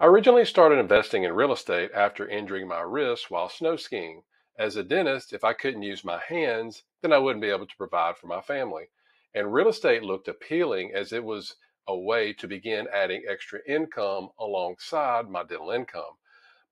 I originally started investing in real estate after injuring my wrist while snow skiing. As a dentist, if I couldn't use my hands, then I wouldn't be able to provide for my family. And real estate looked appealing as it was a way to begin adding extra income alongside my dental income.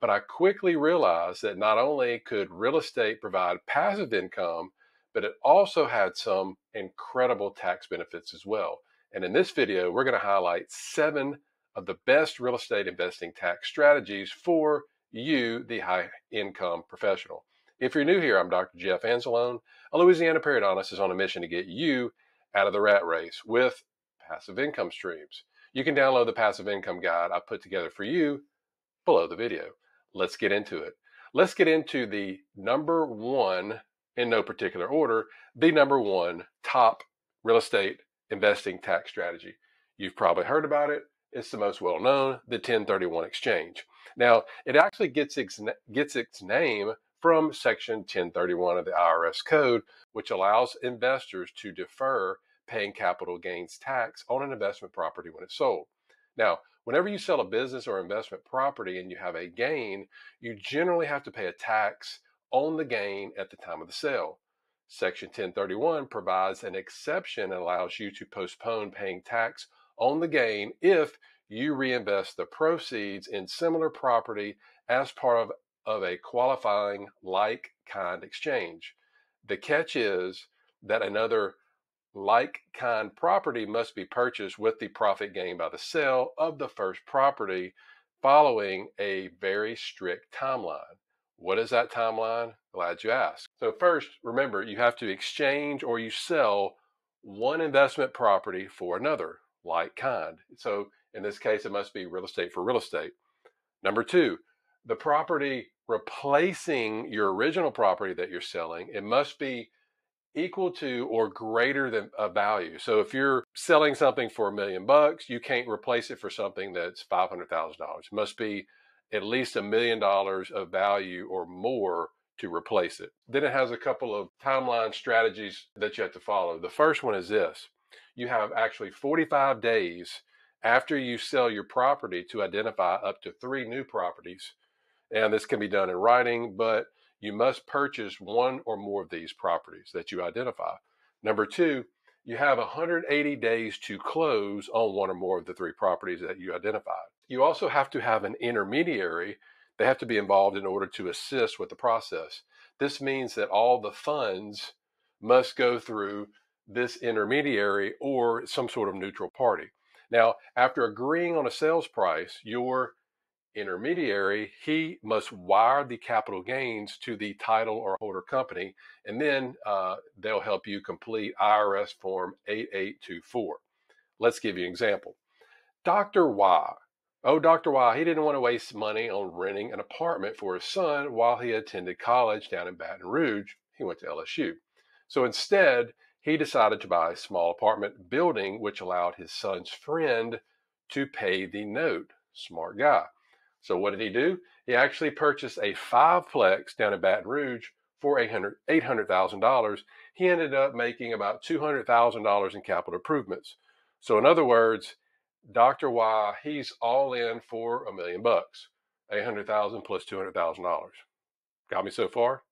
But I quickly realized that not only could real estate provide passive income, but it also had some incredible tax benefits as well. And in this video, we're going to highlight 7 of the best real estate investing tax strategies for you, the high income professional. If you're new here, I'm Dr. Jeff Anzalone, a Louisiana periodontist is on a mission to get you out of the rat race with passive income streams. You can download the passive income guide I put together for you below the video. Let's get into it. Let's get into the number one, in no particular order, the number one top real estate investing tax strategy. You've probably heard about it. It's the most well-known, the 1031 exchange. Now, it actually gets its name from Section 1031 of the IRS code, which allows investors to defer paying capital gains tax on an investment property when it's sold. Now, whenever you sell a business or investment property and you have a gain, you generally have to pay a tax on the gain at the time of the sale. Section 1031 provides an exception and allows you to postpone paying tax on the gain if you reinvest the proceeds in similar property as part of a qualifying like-kind exchange. The catch is that another like-kind property must be purchased with the profit gained by the sale of the first property following a very strict timeline. What is that timeline? Glad you asked. So first, remember, you have to exchange or you sell one investment property for another, like kind. So in this case, it must be real estate for real estate. Number 2, the property replacing your original property that you're selling, it must be equal to or greater than a value. So if you're selling something for $1 million, you can't replace it for something that's $500,000. It must be at least $1 million of value or more to replace it. Then it has a couple of timeline strategies that you have to follow. The first one is this. You have actually 45 days after you sell your property to identify up to 3 new properties. And this can be done in writing, but you must purchase one or more of these properties that you identify. Number 2, you have 180 days to close on one or more of the 3 properties that you identified. You also have to have an intermediary. They have to be involved in order to assist with the process. This means that all the funds must go through this intermediary or some sort of neutral party. Now, after agreeing on a sales price, your intermediary, he must wire the capital gains to the title or holder company, and then they'll help you complete IRS Form 8824. Let's give you an example. Dr. Y. Oh, Dr. Y, he didn't want to waste money on renting an apartment for his son while he attended college down in Baton Rouge. He went to LSU. So instead, he decided to buy a small apartment building, which allowed his son's friend to pay the note. Smart guy. So what did he do? He actually purchased a 5-plex down in Baton Rouge for $800,000. He ended up making about $200,000 in capital improvements. So in other words, Dr. Y, he's all in for $1 million, $800,000 plus $200,000. Got me so far?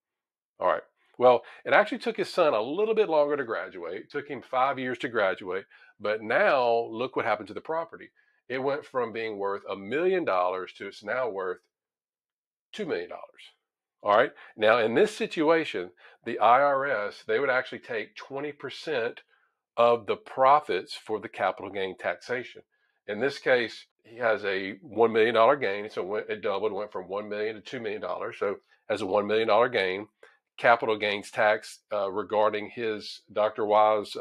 All right. Well, it actually took his son a little bit longer to graduate. It took him 5 years to graduate, but now look what happened to the property. It went from being worth $1 million to it's now worth $2 million. All right. Now, in this situation, the IRS, they would actually take 20% of the profits for the capital gain taxation. In this case, he has a $1 million gain. So it doubled, went from $1 million to $2 million. So as a $1 million gain, capital gains tax regarding his Dr. Y's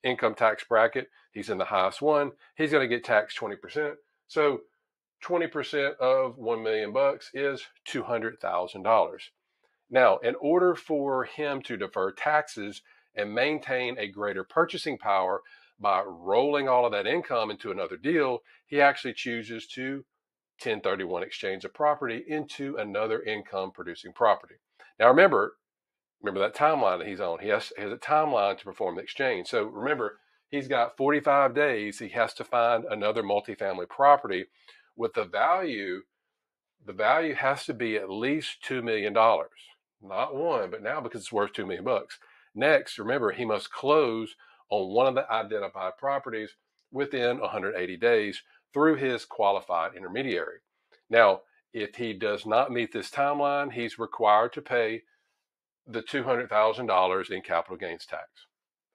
income tax bracket, he's in the highest one. He's going to get taxed 20%. So 20% of $1 million is $200,000. Now, in order for him to defer taxes and maintain a greater purchasing power by rolling all of that income into another deal, he actually chooses to 1031 exchange a property into another income producing property. Now remember that timeline that he's on. He has a timeline to perform the exchange. So remember, he's got 45 days. He has to find another multifamily property with the value has to be at least $2 million, not one, but now because it's worth 2 million bucks. Next, remember, he must close on one of the identified properties within 180 days through his qualified intermediary. Now, if he does not meet this timeline, he's required to pay the $200,000 in capital gains tax.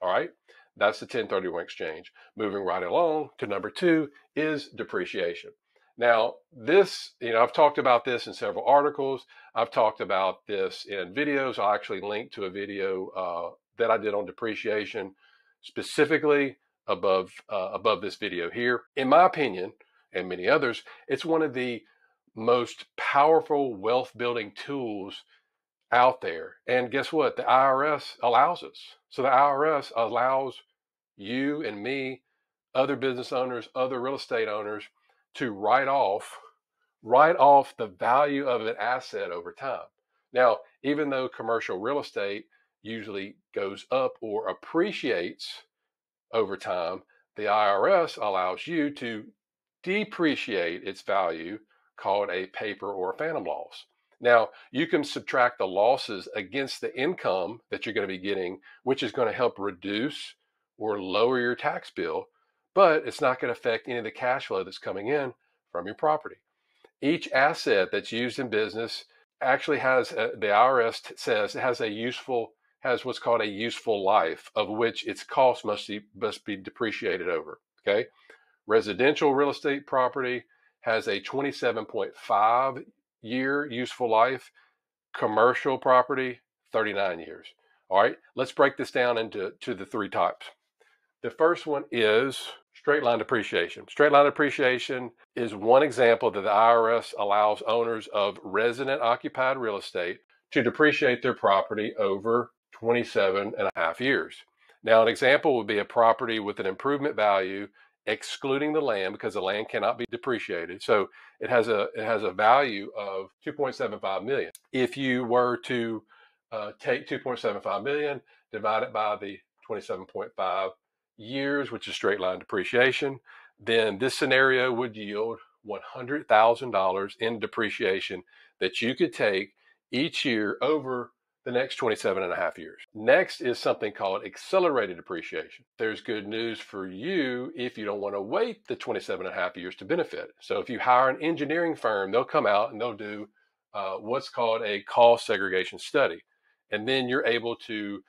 All right, that's the 1031 exchange. Moving right along to number 2 is depreciation. Now, this, I've talked about this in several articles. I've talked about this in videos. I'll actually link to a video that I did on depreciation specifically above this video here. In my opinion, and many others, it's one of the most powerful wealth building tools out there. And guess what? The IRS allows us. So the IRS allows you and me, other business owners, other real estate owners to write off the value of an asset over time. Now, even though commercial real estate usually goes up or appreciates over time, the IRS allows you to depreciate its value, called a paper or a phantom loss. Now, you can subtract the losses against the income that you're going to be getting, which is going to help reduce or lower your tax bill, but it's not going to affect any of the cash flow that's coming in from your property. Each asset that's used in business actually has, the IRS says, it has what's called a useful life, of which its cost must be depreciated over. Okay, residential real estate property has a 27.5 year useful life. Commercial property, 39 years. All right, let's break this down into the 3 types. The first one is straight line depreciation. Straight line depreciation is one example that the IRS allows owners of resident occupied real estate to depreciate their property over 27 and a half years. Now, an example would be a property with an improvement value excluding the land, because the land cannot be depreciated. So it has a value of 2.75 million. If you were to take 2.75 million, divide it by the 27.5 years, which is straight line depreciation, then this scenario would yield $100,000 in depreciation that you could take each year over the next 27 and a half years. Next is something called accelerated depreciation. There's good news for you if you don't want to wait the 27 and a half years to benefit. So if you hire an engineering firm, they'll come out and they'll do what's called a cost segregation study. And then you're able to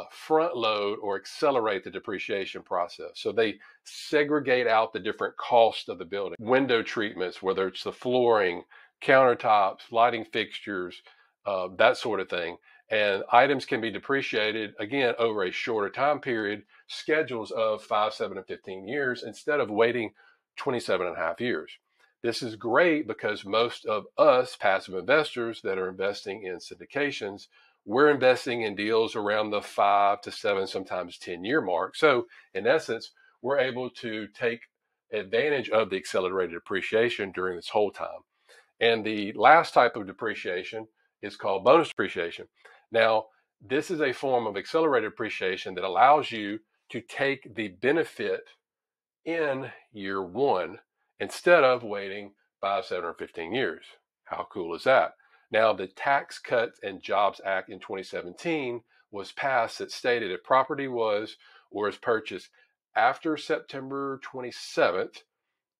front load or accelerate the depreciation process. So they segregate out the different costs of the building, window treatments, whether it's the flooring, countertops, lighting fixtures, that sort of thing. And items can be depreciated, again, over a shorter time period, schedules of 5, 7, and 15 years, instead of waiting 27 and a half years. This is great because most of us passive investors that are investing in syndications, we're investing in deals around the 5 to 7, sometimes 10-year mark. So in essence, we're able to take advantage of the accelerated depreciation during this whole time. And the last type of depreciation is called bonus depreciation. Now, this is a form of accelerated depreciation that allows you to take the benefit in year 1 instead of waiting 5, 7, or 15 years. How cool is that? Now, the Tax Cuts and Jobs Act in 2017 was passed that stated if property was or is purchased after September 27th,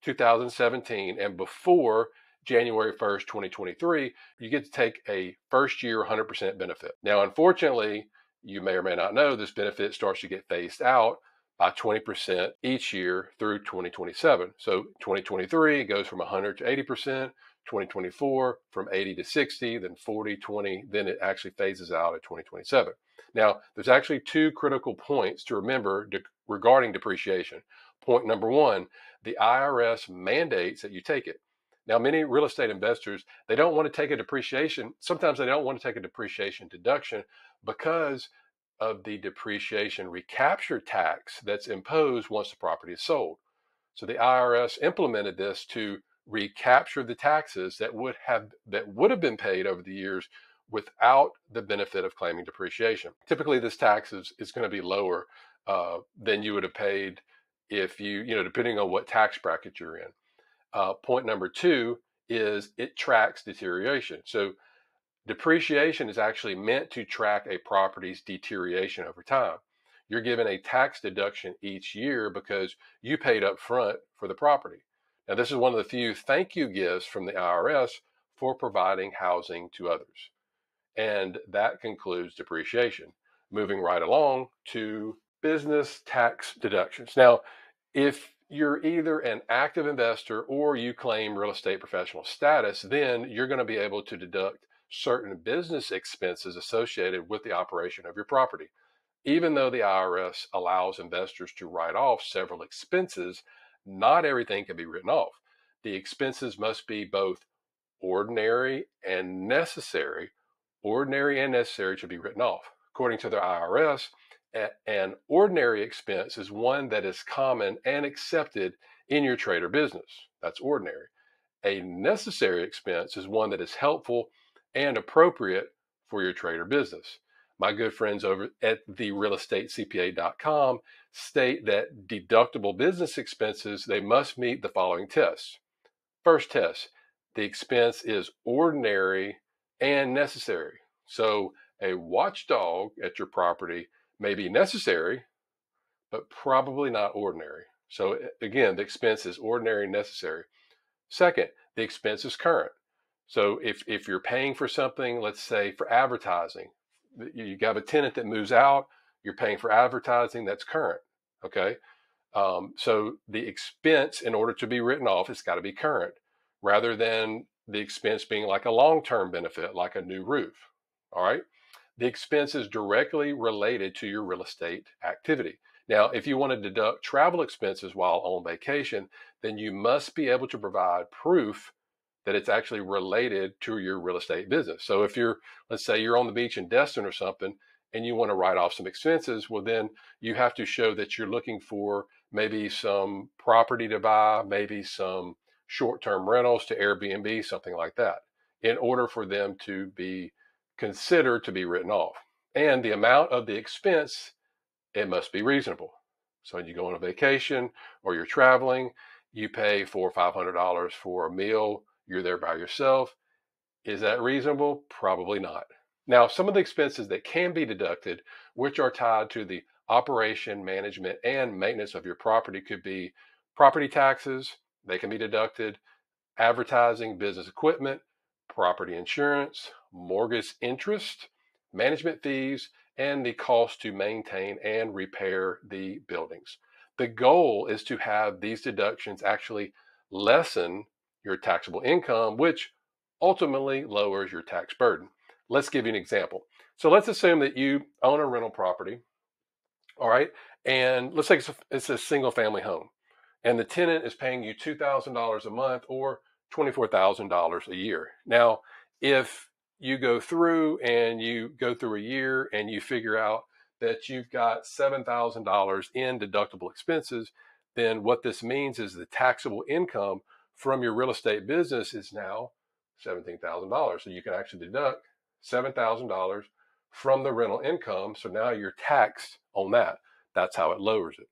2017 and before January 1st, 2023, you get to take a first year 100% benefit. Now, unfortunately, you may or may not know this benefit starts to get phased out by 20% each year through 2027. So 2023 it goes from 100 to 80%, 2024 from 80 to 60, then 40, 20, then it actually phases out at 2027. Now, there's actually 2 critical points to remember regarding depreciation. Point number 1, the IRS mandates that you take it. Now, many real estate investors, they don't want to take a depreciation. Sometimes they don't want to take a depreciation deduction because of the depreciation recapture tax that's imposed once the property is sold. So the IRS implemented this to recapture the taxes that would have been paid over the years without the benefit of claiming depreciation. Typically, this tax is going to be lower than you would have paid if depending on what tax bracket you're in. Point number two is it tracks deterioration. So depreciation is actually meant to track a property's deterioration over time. You're given a tax deduction each year because you paid up front for the property. Now, this is one of the few thank you gifts from the IRS for providing housing to others. And that concludes depreciation. Moving right along to business tax deductions. Now, if you're either an active investor or you claim real estate professional status, then you're going to be able to deduct certain business expenses associated with the operation of your property. Even though the IRS allows investors to write off several expenses, not everything can be written off. The expenses must be both ordinary and necessary. Ordinary and necessary to be written off. According to the IRS, an ordinary expense is one that is common and accepted in your trade or business. That's ordinary. A necessary expense is one that is helpful and appropriate for your trade or business. My good friends over at therealestatecpa.com state that deductible business expenses, they must meet the following tests. First test, the expense is ordinary and necessary. So a watchdog at your property may be necessary, but probably not ordinary. So again, the expense is ordinary and necessary. Second, the expense is current. So if you're paying for something, let's say for advertising, you got a tenant that moves out, you're paying for advertising, that's current. Okay. So the expense, in order to be written off, it's got to be current rather than the expense being like a long-term benefit, like a new roof. All right. The expense is directly related to your real estate activity. Now, if you want to deduct travel expenses while on vacation, then you must be able to provide proof that it's actually related to your real estate business. So if let's say you're on the beach in Destin or something, and you want to write off some expenses, well, then you have to show that you're looking for maybe some property to buy, maybe some short-term rentals to Airbnb, something like that, in order for them to be considered to be written off. And the amount of the expense, it must be reasonable. So when you go on a vacation or you're traveling, you pay $400 or $500 for a meal, you're there by yourself. Is that reasonable? Probably not. Now, some of the expenses that can be deducted, which are tied to the operation, management, and maintenance of your property, could be property taxes. They can be deducted, advertising, business equipment, property insurance, mortgage interest, management fees, and the cost to maintain and repair the buildings. The goal is to have these deductions actually lessen your taxable income, which ultimately lowers your tax burden. Let's give you an example. So let's assume that you own a rental property, all right? And let's say it's a single family home, and the tenant is paying you $2,000 a month or $24,000 a year. Now, if you go through a year and you figure out that you've got $7,000 in deductible expenses, then what this means is the taxable income from your real estate business is now $17,000. So you can actually deduct $7,000 from the rental income. So now you're taxed on that. That's how it lowers it.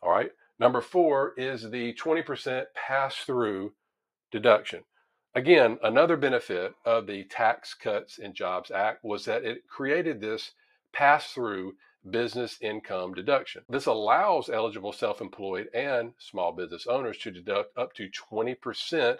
All right. Number 4 is the 20% pass-through deduction. Again, another benefit of the Tax Cuts and Jobs Act was that it created this pass-through business income deduction. This allows eligible self-employed and small business owners to deduct up to 20%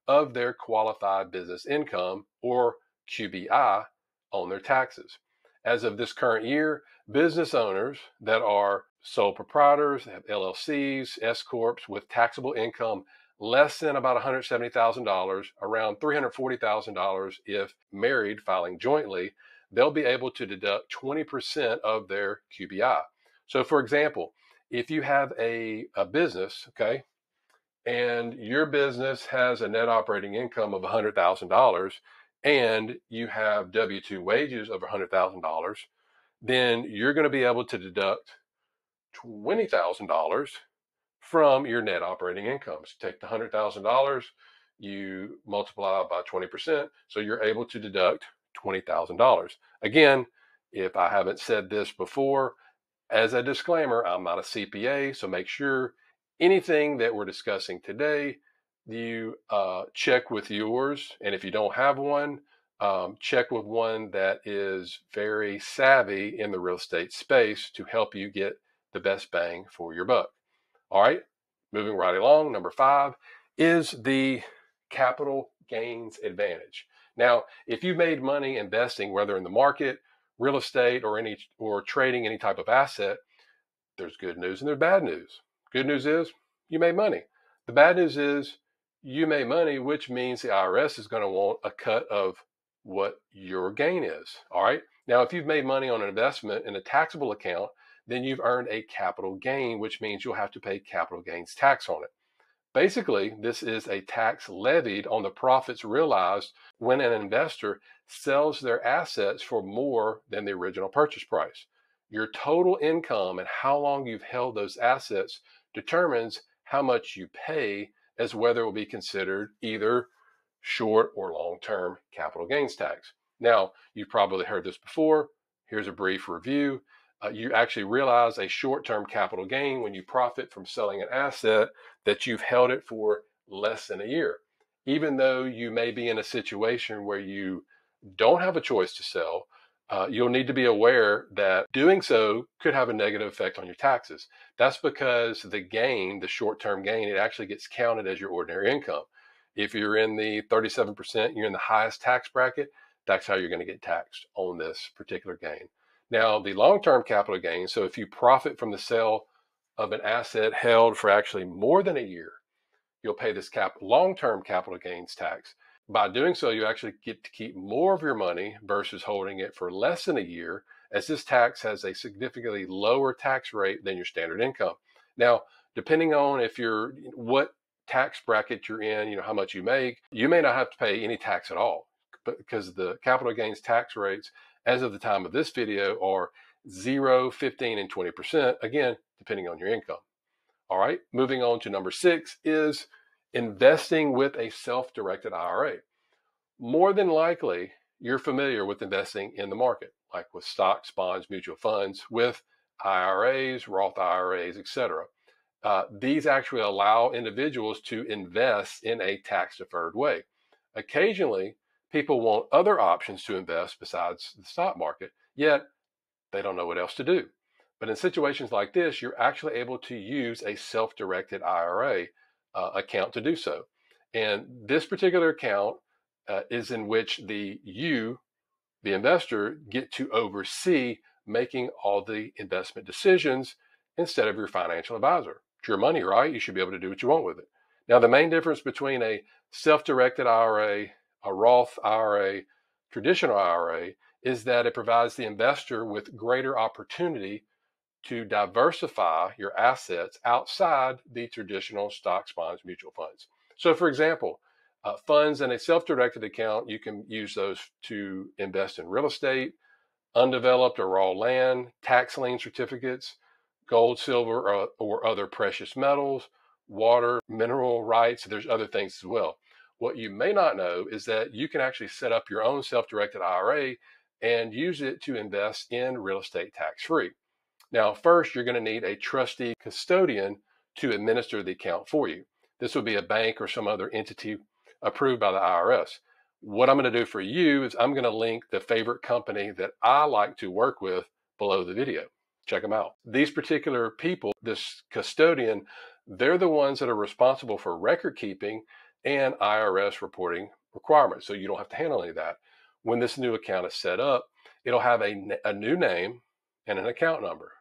of their qualified business income, or QBI, on their taxes. As of this current year, business owners that are sole proprietors, have LLCs, S Corps with taxable income less than about $170,000, around $340,000 if married filing jointly, they'll be able to deduct 20% of their QBI. So for example, if you have a business, okay, and your business has a net operating income of $100,000 and you have W-2 wages of $100,000, then you're going to be able to deduct $20,000 from your net operating income. So take the $100,000, you multiply it by 20%, so you're able to deduct $20,000. Again, if I haven't said this before, as a disclaimer, I'm not a CPA, so make sure anything that we're discussing today you check with yours. And if you don't have one, check with one that is very savvy in the real estate space to help you get the best bang for your buck. All right, moving right along. Number 5 is the capital gains advantage. Now, if you made money investing, whether in the market, real estate, or trading any type of asset, there's good news and there's bad news. Good news is you made money. The bad news is you made money, which means the IRS is going to want a cut of what your gain is. All right. Now, if you've made money on an investment in a taxable account, then you've earned a capital gain, which means you'll have to pay capital gains tax on it. Basically, this is a tax levied on the profits realized when an investor sells their assets for more than the original purchase price. Your total income and how long you've held those assets determines how much you pay as whether it will be considered either short or long-term capital gains tax. Now, you've probably heard this before. Here's a brief review. You actually realize a short-term capital gain when you profit from selling an asset that you've held it for less than a year. Even though you may be in a situation where you don't have a choice to sell, you'll need to be aware that doing so could have a negative effect on your taxes. That's because the gain, the short-term gain, it actually gets counted as your ordinary income. If you're in the 37%, you're in the highest tax bracket, that's how you're going to get taxed on this particular gain. Now, the long-term capital gain, so if you profit from the sale of an asset held for actually more than a year, you'll pay this long-term capital gains tax. By doing so, you actually get to keep more of your money versus holding it for less than a year, as this tax has a significantly lower tax rate than your standard income. Now, depending on what tax bracket you're in, how much you make, you may not have to pay any tax at all, because the capital gains tax rates as of the time of this video are 0, 15, and 20%, again, depending on your income. All right, moving on to number 6 is investing with a self-directed IRA. More than likely, you're familiar with investing in the market, like with stocks, bonds, mutual funds, with IRAs, Roth IRAs, etc. These actually allow individuals to invest in a tax-deferred way. Occasionally, people want other options to invest besides the stock market, yet they don't know what else to do. But in situations like this, you're actually able to use a self-directed IRA account to do so. And this particular account is in which the investor, get to oversee making all the investment decisions instead of your financial advisor. It's your money, right? You should be able to do what you want with it. Now, the main difference between a self-directed IRA, a Roth IRA, traditional IRA, is that it provides the investor with greater opportunity to diversify your assets outside the traditional stocks, bonds, mutual funds. So, for example, funds in a self-directed account, you can use those to invest in real estate, undeveloped or raw land, tax lien certificates, gold, silver, or other precious metals, water, mineral rights. There's other things as well. What you may not know is that you can actually set up your own self-directed IRA and use it to invest in real estate tax-free. Now, first, you're going to need a trustee custodian to administer the account for you. This would be a bank or some other entity approved by the IRS. What I'm going to do for you is I'm going to link the favorite company that I like to work with below the video. Check them out. These particular people, this custodian, they're the ones that are responsible for record keeping and IRS reporting requirements. So you don't have to handle any of that. When this new account is set up, it'll have a new name and an account number.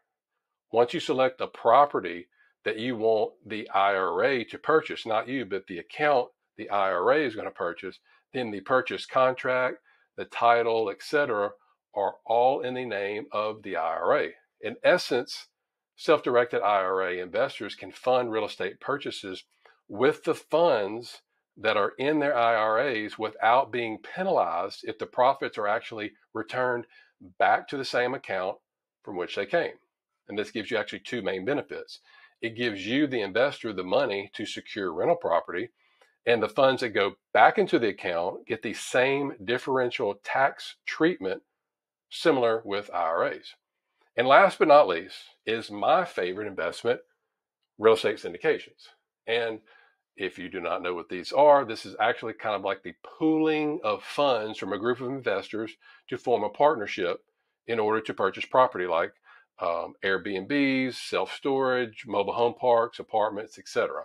Once you select the property that you want the IRA to purchase, not you, but the account the IRA is going to purchase, then the purchase contract, the title, etc., are all in the name of the IRA. In essence, self-directed IRA investors can fund real estate purchases with the funds that are in their IRAs without being penalized if the profits are actually returned back to the same account from which they came. And this gives you actually two main benefits. It gives you, the investor, the money to secure rental property, and the funds that go back into the account get the same differential tax treatment similar with IRAs. And last but not least is my favorite investment, real estate syndications. And If you do not know what these are, this is actually kind of like the pooling of funds from a group of investors to form a partnership in order to purchase property like Airbnbs, self-storage, mobile home parks, apartments, etc.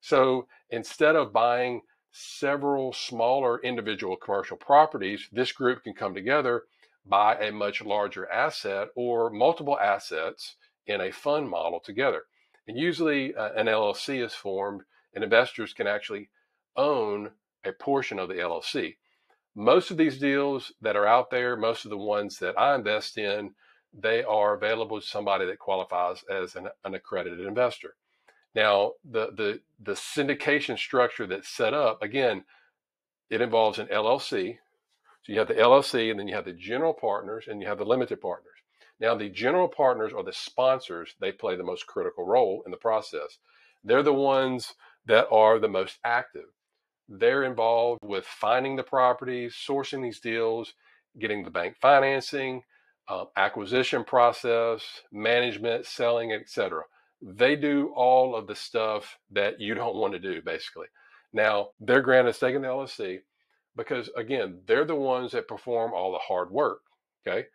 So instead of buying several smaller individual commercial properties, this group can come together, buy a much larger asset or multiple assets in a fund model together. And usually an LLC is formed and investors can actually own a portion of the LLC. Most of these deals that are out there, most of the ones that I invest in, they are available to somebody that qualifies as an accredited investor. Now, the syndication structure that's set up, again, it involves an LLC. So you have the LLC, and then you have the general partners, and you have the limited partners. Now, the general partners are the sponsors. They play the most critical role in the process. They're the ones that are the most active. They're involved with finding the properties, sourcing these deals, getting the bank financing, acquisition process, management, selling, etc. They do all of the stuff that you don't want to do, basically. Now, they're granted a stake in the LLC because, again, they're the ones that perform all the hard work, okay?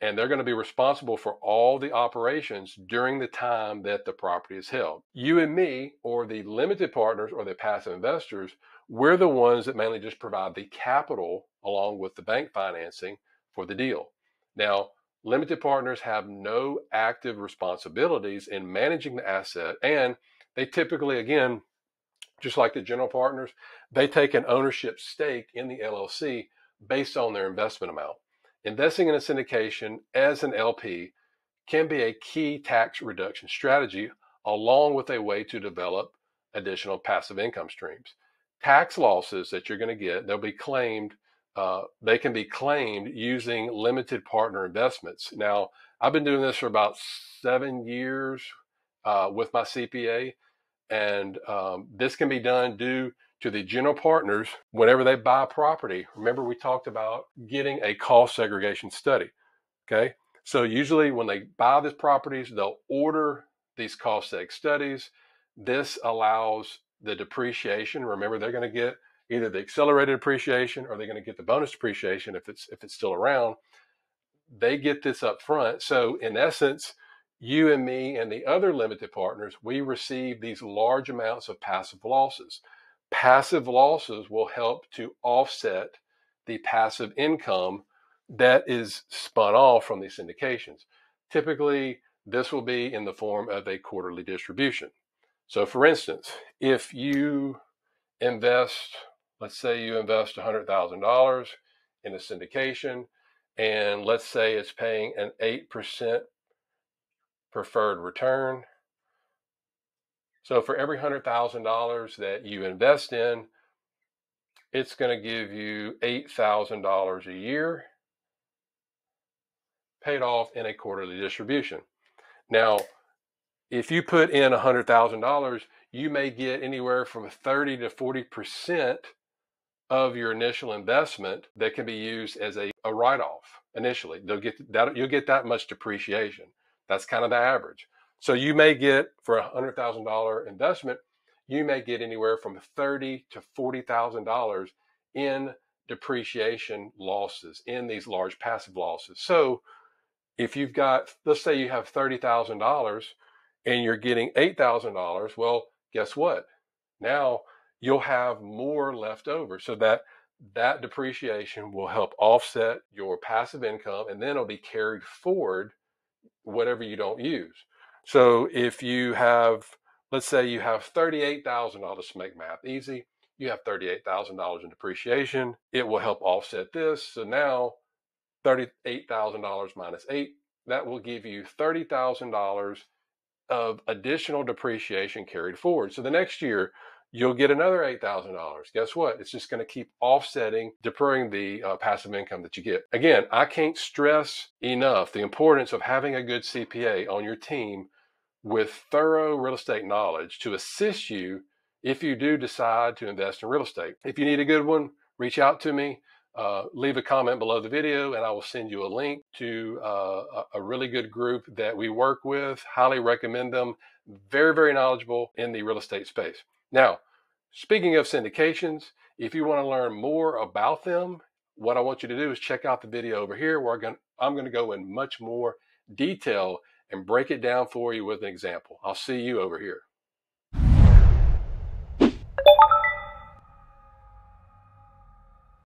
And they're going to be responsible for all the operations during the time that the property is held. You and me, or the limited partners or the passive investors, we're the ones that mainly just provide the capital along with the bank financing for the deal. Now, limited partners have no active responsibilities in managing the asset, and they typically, again, just like the general partners, they take an ownership stake in the LLC based on their investment amount. Investing in a syndication as an LP can be a key tax reduction strategy, along with a way to develop additional passive income streams. Tax losses that you're going to get, they'll be claimed. They can be claimed using limited partner investments. Now, I've been doing this for about 7 years with my CPA, and this can be done due to the general partners whenever they buy property. Remember, we talked about getting a cost segregation study. Okay. So usually when they buy these properties, they'll order these cost seg studies. This allows the depreciation. Remember, they're going to get either the accelerated depreciation or they're going to get the bonus depreciation if it's still around. They get this up front. So in essence, you and me and the other limited partners, we receive these large amounts of passive losses. Passive losses will help to offset the passive income that is spun off from these syndications. Typically, this will be in the form of a quarterly distribution. So for instance, if you invest, let's say you invest $100,000 in a syndication, and let's say it's paying an 8% preferred return. So for every $100,000 that you invest in, it's going to give you $8,000 a year paid off in a quarterly distribution. Now, if you put in $100,000, you may get anywhere from 30 to 40% of your initial investment that can be used as a write-off initially. You'll get that much depreciation. That's kind of the average. So you may get, for a $100,000 investment, you may get anywhere from $30,000 to $40,000 in depreciation losses, in these large passive losses. So if you've got, let's say you have $30,000 and you're getting $8,000, well, guess what? Now you'll have more left over, so that depreciation will help offset your passive income, and then it'll be carried forward whatever you don't use. So if you have, let's say you have $38,000 to make math easy, you have $38,000 in depreciation, it will help offset this. So now $38,000 minus 8, that will give you $30,000 of additional depreciation carried forward. So the next year, you'll get another $8,000. Guess what? It's just going to keep offsetting, deferring the passive income that you get. Again, I can't stress enough the importance of having a good CPA on your team with thorough real estate knowledge to assist you if you do decide to invest in real estate. If you need a good one, reach out to me. Leave a comment below the video and I will send you a link to a really good group that we work with. Highly recommend them. Very, very knowledgeable in the real estate space. Now, Speaking of syndications, if you want to learn more about them, what I want you to do is check out the video over here where I'm going to go in much more detail and break it down for you with an example. I'll see you over here.